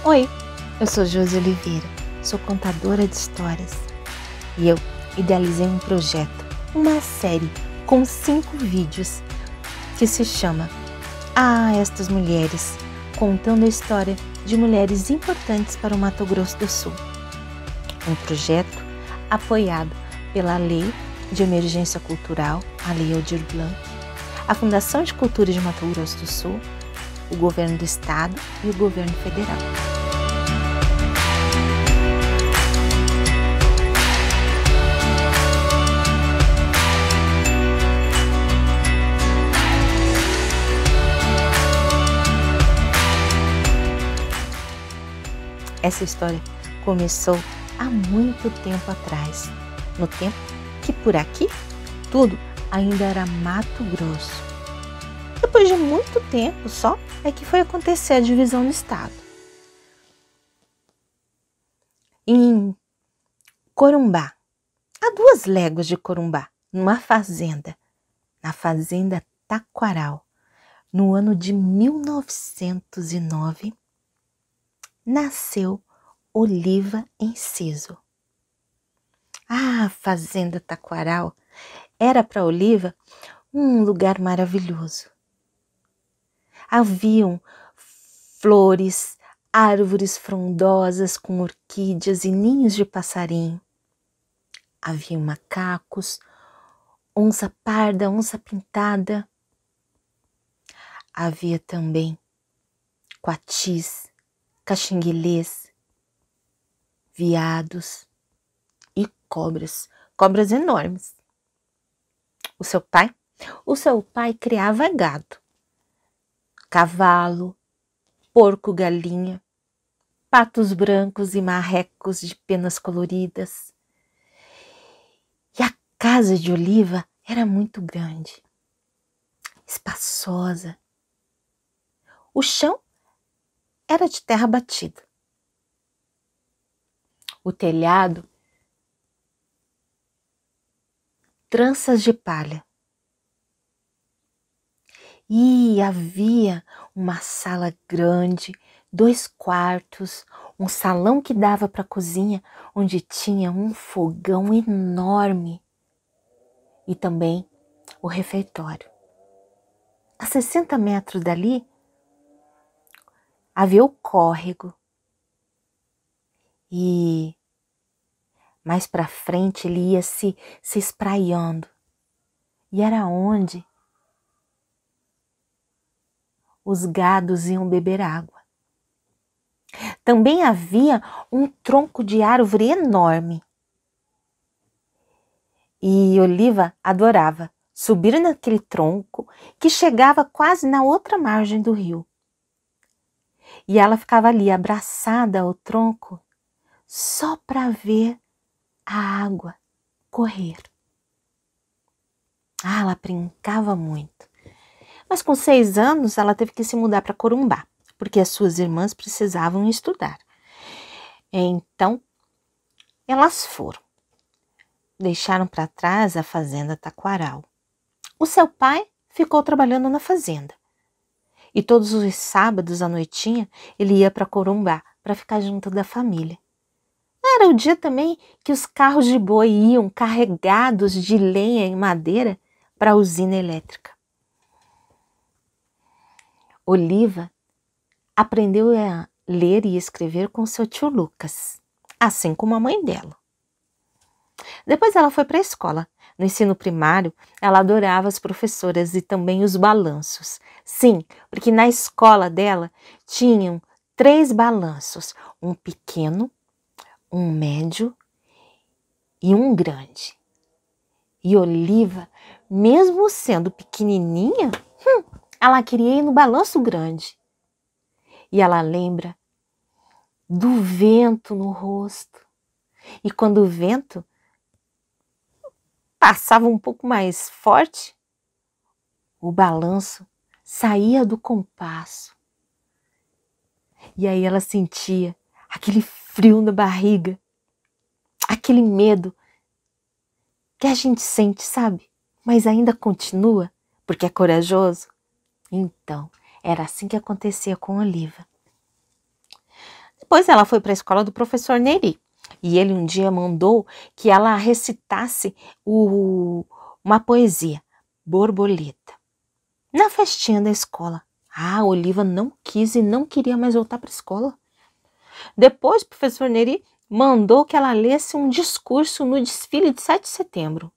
Oi, eu sou Josi Oliveira, sou contadora de histórias e eu idealizei um projeto, uma série com 5 vídeos que se chama Estas Mulheres, contando a história de mulheres importantes para o Mato Grosso do Sul. Um projeto apoiado pela Lei de Emergência Cultural, a Lei Aldir Blanc, a Fundação de Cultura de Mato Grosso do Sul, o Governo do Estado e o Governo Federal. Essa história começou há muito tempo atrás, no tempo que por aqui tudo ainda era Mato Grosso. Depois de muito tempo só é que foi acontecer a divisão do estado. Em Corumbá, a 2 léguas de Corumbá, numa fazenda, na fazenda Taquaral, no ano de 1909, nasceu Oliva Enciso. A fazenda Taquaral era para Oliva um lugar maravilhoso. Haviam flores, árvores frondosas com orquídeas e ninhos de passarinho. Havia macacos, onça parda, onça pintada. Havia também coatis, caxinguelês, veados e cobras enormes. O seu pai criava gado, cavalo, porco, galinha, patos brancos e marrecos de penas coloridas. E a casa de Oliva era muito grande, espaçosa. O chão era de terra batida. O telhado, tranças de palha. E havia uma sala grande, 2 quartos, um salão que dava para a cozinha, onde tinha um fogão enorme e também o refeitório. A 60 metros dali havia o córrego e mais para frente ele ia se espraiando e era onde os gados iam beber água. Também havia um tronco de árvore enorme. E Oliva adorava subir naquele tronco que chegava quase na outra margem do rio. E ela ficava ali abraçada ao tronco só para ver a água correr. Ela brincava muito. Mas com 6 anos ela teve que se mudar para Corumbá, porque as suas irmãs precisavam estudar. Então, elas foram. Deixaram para trás a fazenda Taquaral. O seu pai ficou trabalhando na fazenda. E todos os sábados à noitinha ele ia para Corumbá para ficar junto da família. Era o dia também que os carros de boi iam carregados de lenha e madeira para a usina elétrica. Oliva aprendeu a ler e escrever com seu tio Lucas, assim como a mãe dela. Depois ela foi para a escola. No ensino primário, ela adorava as professoras e também os balanços. Sim, porque na escola dela tinham 3 balanços, um pequeno, um médio e um grande. E Oliva, mesmo sendo pequenininha, ela queria ir no balanço grande. E ela lembra do vento no rosto. E quando o vento passava um pouco mais forte, o balanço saía do compasso. E aí ela sentia aquele frio na barriga, aquele medo que a gente sente, sabe? Mas ainda continua, porque é corajoso. Então, era assim que acontecia com Oliva. Depois ela foi para a escola do professor Neri. E ele um dia mandou que ela recitasse uma poesia, Borboleta, na festinha da escola. A Oliva não quis e não queria mais voltar para a escola. Depois o professor Neri mandou que ela lesse um discurso no desfile de 7 de setembro.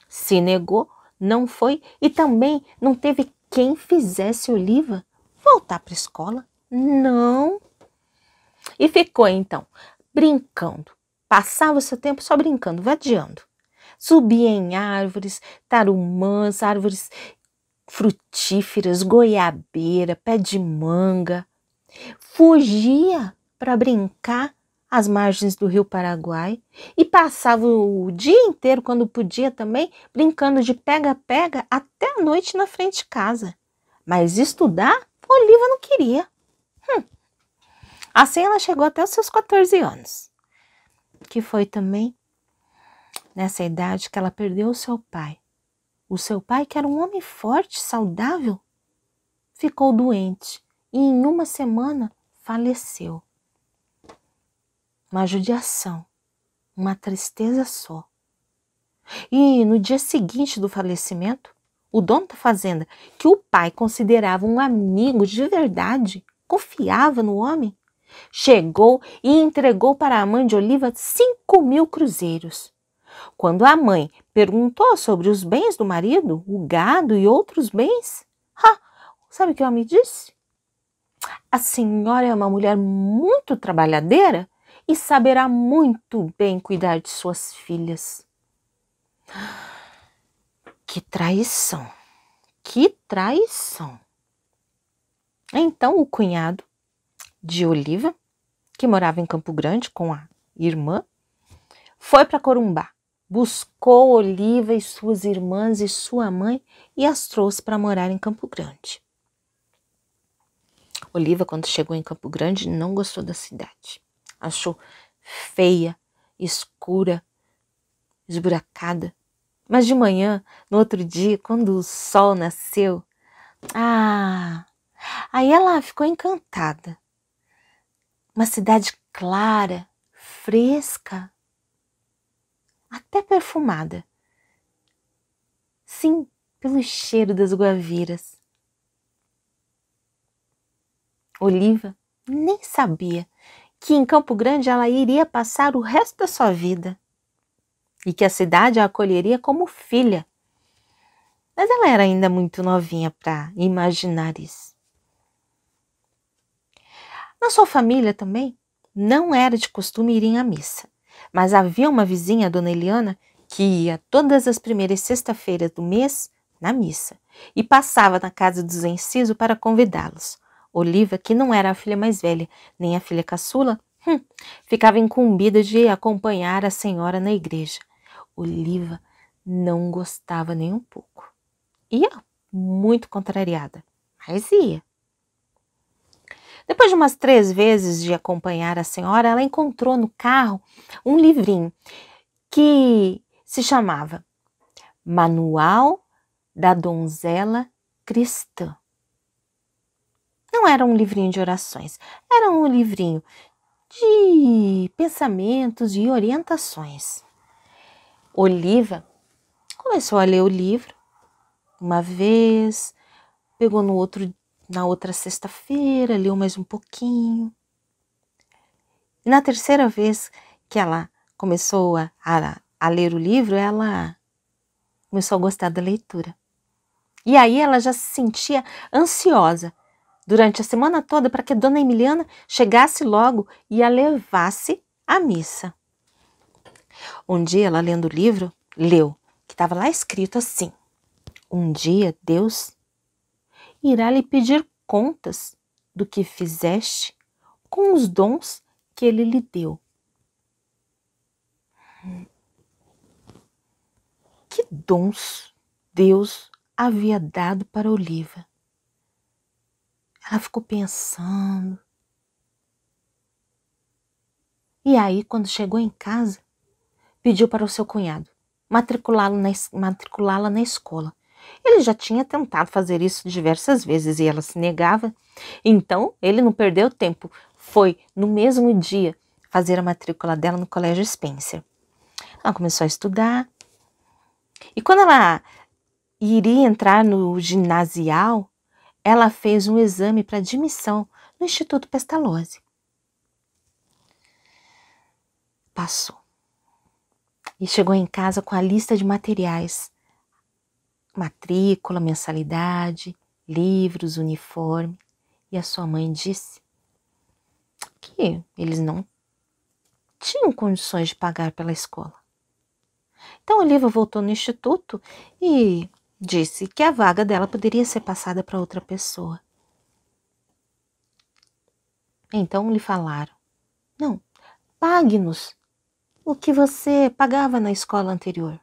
Se negou, não foi e também não teve quem fizesse Oliva voltar para a escola. Não. E ficou então brincando. Passava o seu tempo só brincando, vadiando. Subia em árvores, tarumãs, árvores frutíferas, goiabeira, pé de manga. Fugia para brincar às margens do rio Paraguai e passava o dia inteiro, quando podia também, brincando de pega-pega até a noite na frente de casa. Mas estudar, Oliva não queria. Assim ela chegou até os seus 14 anos, que foi também nessa idade que ela perdeu o seu pai. O seu pai, que era um homem forte, saudável, ficou doente e em uma semana faleceu. Uma judiação, uma tristeza só. E no dia seguinte do falecimento, o dono da fazenda, que o pai considerava um amigo de verdade, confiava no homem, chegou e entregou para a mãe de Oliva 5.000 cruzeiros. Quando a mãe perguntou sobre os bens do marido, o gado e outros bens, sabe o que o homem disse? A senhora é uma mulher muito trabalhadeira e saberá muito bem cuidar de suas filhas. Que traição! Que traição! Então o cunhado de Oliva, que morava em Campo Grande com a irmã, foi para Corumbá, buscou Oliva e suas irmãs e sua mãe e as trouxe para morar em Campo Grande. Oliva, quando chegou em Campo Grande, não gostou da cidade. Achou feia, escura, esburacada. Mas de manhã, no outro dia, quando o sol nasceu, aí ela ficou encantada. Uma cidade clara, fresca, até perfumada. Sim, pelo cheiro das guaviras. Oliva nem sabia que em Campo Grande ela iria passar o resto da sua vida e que a cidade a acolheria como filha. Mas ela era ainda muito novinha para imaginar isso. Na sua família também não era de costume irem à missa, mas havia uma vizinha, a dona Eliana, que ia todas as primeiras sexta-feiras do mês na missa e passava na casa dos Enciso para convidá-los. Oliva, que não era a filha mais velha, nem a filha caçula, ficava incumbida de acompanhar a senhora na igreja. Oliva não gostava nem um pouco. Ia muito contrariada, mas ia. Depois de umas 3 vezes de acompanhar a senhora, ela encontrou no carro um livrinho que se chamava Manual da Donzela Cristã. Não era um livrinho de orações, era um livrinho de pensamentos e orientações. Oliva começou a ler o livro uma vez, pegou na outra sexta-feira, leu mais um pouquinho. E na terceira vez que ela começou a ler o livro, ela começou a gostar da leitura. E aí ela já se sentia ansiosa durante a semana toda para que a dona Emiliana chegasse logo e a levasse à missa. Um dia, ela lendo o livro, leu que estava lá escrito assim: um dia Deus irá lhe pedir contas do que fizeste com os dons que ele lhe deu. Que dons Deus havia dado para Oliva? Ela ficou pensando. E aí, quando chegou em casa, pediu para o seu cunhado matriculá-la na escola. Ele já tinha tentado fazer isso diversas vezes e ela se negava. Então, ele não perdeu tempo. foi, no mesmo dia, fazer a matrícula dela no Colégio Spencer. Ela começou a estudar. E quando ela iria entrar no ginasial, ela fez um exame para admissão no Instituto Pestalozzi. Passou. E chegou em casa com a lista de materiais. Matrícula, mensalidade, livros, uniforme. E a sua mãe disse que eles não tinham condições de pagar pela escola. Então, Olivia voltou no instituto e disse que a vaga dela poderia ser passada para outra pessoa. Então, lhe falaram, não, pague-nos o que você pagava na escola anterior.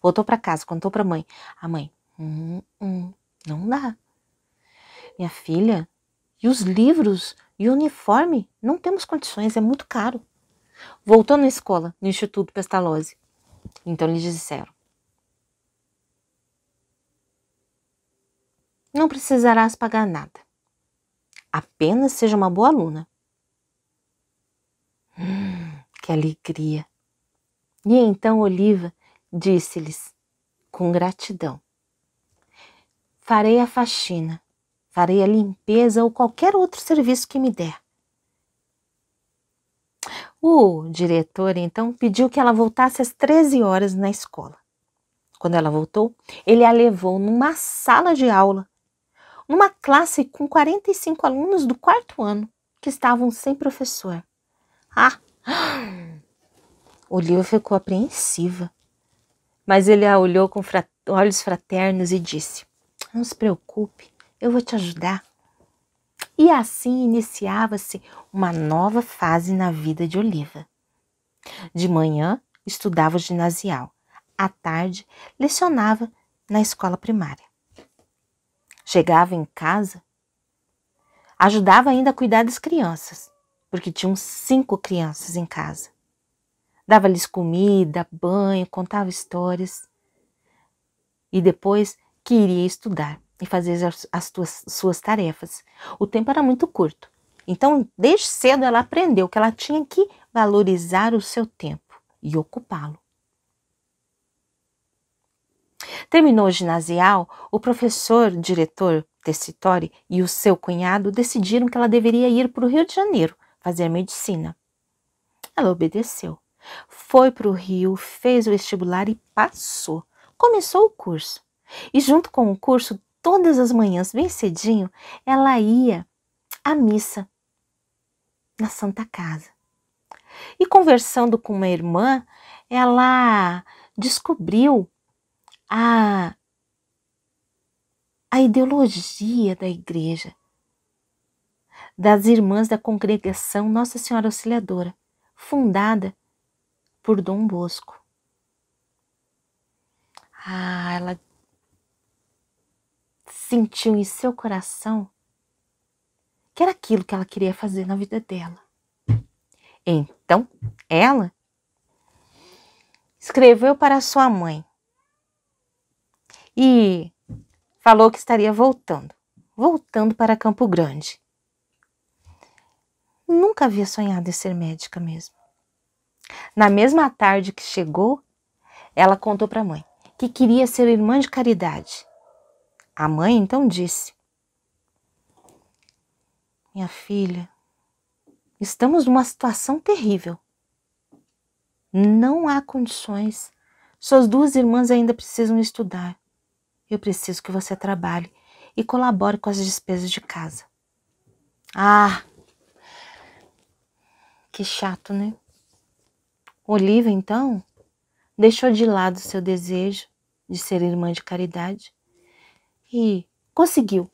Voltou para casa, contou para a mãe. A mãe, não dá. Minha filha, e os livros e o uniforme, não temos condições, é muito caro. Voltou na escola, no Instituto Pestalozzi. Então lhe disseram, não precisarás pagar nada, apenas seja uma boa aluna. Que alegria! E então Olivia disse-lhes com gratidão, farei a faxina, farei a limpeza ou qualquer outro serviço que me der. O diretor, então, pediu que ela voltasse às 13 horas na escola. Quando ela voltou, ele a levou numa sala de aula, numa classe com 45 alunos do 4º ano, que estavam sem professor. Olivia ficou apreensiva, mas ele a olhou com olhos fraternos e disse, não se preocupe, eu vou te ajudar. E assim iniciava-se uma nova fase na vida de Olivia. De manhã, estudava o ginasial. À tarde, lecionava na escola primária. Chegava em casa, ajudava ainda a cuidar das crianças, porque tinham 5 crianças em casa. Dava-lhes comida, banho, contava histórias. E depois que iria estudar e fazer suas tarefas. O tempo era muito curto. Então, desde cedo ela aprendeu que ela tinha que valorizar o seu tempo e ocupá-lo. Terminou o ginasial, o professor, diretor Tessitori e o seu cunhado decidiram que ela deveria ir para o Rio de Janeiro fazer medicina. Ela obedeceu. Foi para o Rio, fez o vestibular e passou. Começou o curso. E junto com o curso, todas as manhãs, bem cedinho, ela ia à missa na Santa Casa. E conversando com uma irmã, ela descobriu a ideologia da igreja, das irmãs da congregação Nossa Senhora Auxiliadora, fundada por Dom Bosco. Ela sentiu em seu coração que era aquilo que ela queria fazer na vida dela. Então, ela escreveu para sua mãe e falou que estaria voltando para Campo Grande. Nunca havia sonhado em ser médica mesmo. Na mesma tarde que chegou, ela contou para a mãe que queria ser irmã de caridade. A mãe então disse, minha filha, estamos numa situação terrível. Não há condições. Suas 2 irmãs ainda precisam estudar. Eu preciso que você trabalhe e colabore com as despesas de casa. Que chato, né? Olivia, então, deixou de lado seu desejo de ser irmã de caridade e conseguiu,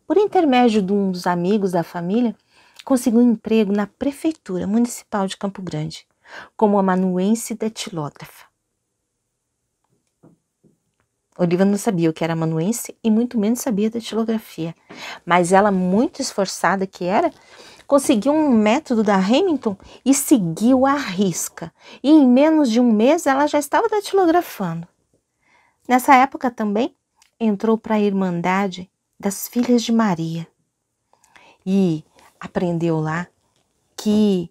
por intermédio de um dos amigos da família, conseguiu um emprego na Prefeitura Municipal de Campo Grande, como amanuense datilógrafa. Olivia não sabia o que era amanuense e muito menos sabia datilografia, mas ela, muito esforçada que era, conseguiu um método da Remington e seguiu à risca. E em menos de um mês ela já estava datilografando. Nessa época também entrou para a Irmandade das Filhas de Maria e aprendeu lá que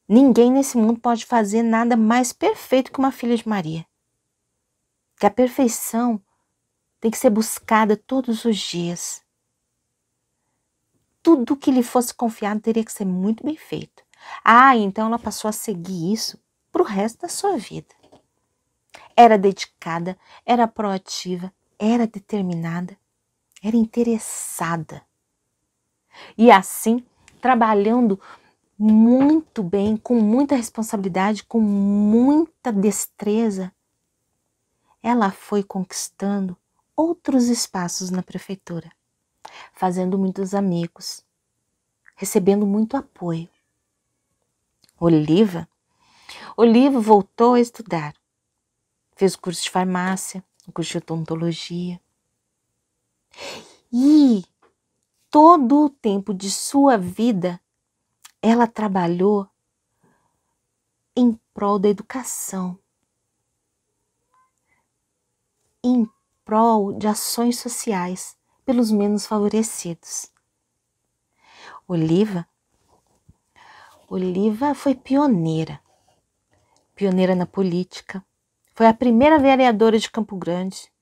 ninguém nesse mundo pode fazer nada mais perfeito que uma filha de Maria. Que a perfeição tem que ser buscada todos os dias. Tudo que lhe fosse confiado teria que ser muito bem feito. Então ela passou a seguir isso para o resto da sua vida. Era dedicada, era proativa, era determinada, era interessada. E assim, trabalhando muito bem, com muita responsabilidade, com muita destreza, ela foi conquistando outros espaços na prefeitura, fazendo muitos amigos, recebendo muito apoio. Oliva voltou a estudar, fez o curso de farmácia, o curso de odontologia. E todo o tempo de sua vida, ela trabalhou em prol da educação, em prol de ações sociais pelos menos favorecidos. Oliva foi pioneira na política, foi a primeira vereadora de Campo Grande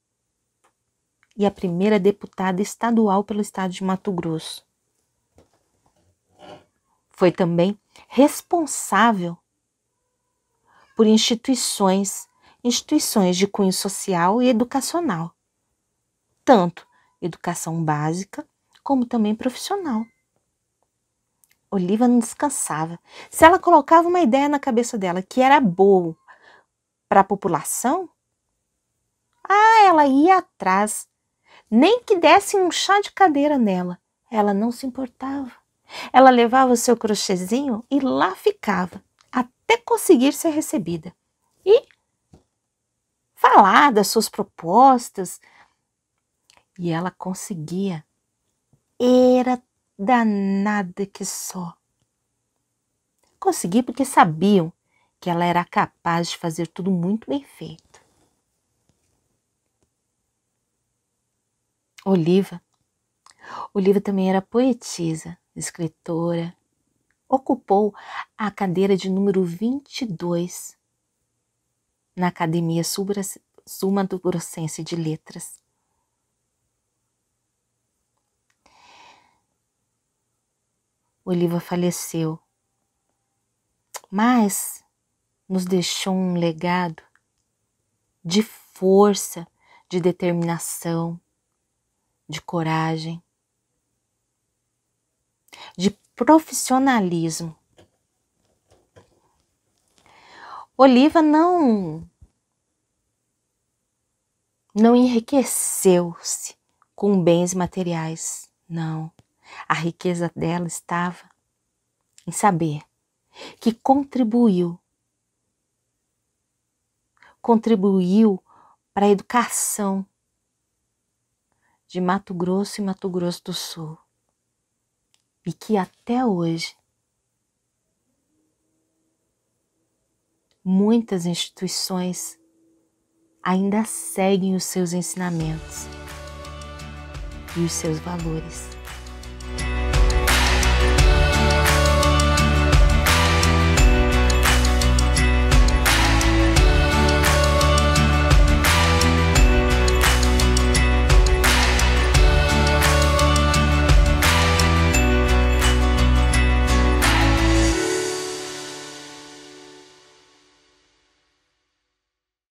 e a primeira deputada estadual pelo estado de Mato Grosso. Foi também responsável por instituições de cunho social e educacional, tanto educação básica como também profissional. Oliva não descansava. Se ela colocava uma ideia na cabeça dela que era boa para a população, ela ia atrás. Nem que dessem um chá de cadeira nela, ela não se importava. Ela levava o seu crochêzinho e lá ficava, até conseguir ser recebida. E falar das suas propostas. E ela conseguia. Era danada que só. Consegui porque sabiam que ela era capaz de fazer tudo muito bem feito. Oliva também era poetisa, escritora. Ocupou a cadeira de número 22 na Academia Sul-Mato-Grossense de Letras. Oliva faleceu, mas nos deixou um legado de força, de determinação, de coragem, de profissionalismo. Oliva não enriqueceu-se com bens materiais, não. A riqueza dela estava em saber que contribuiu para a educação de Mato Grosso e Mato Grosso do Sul. E que até hoje muitas instituições ainda seguem os seus ensinamentos e os seus valores.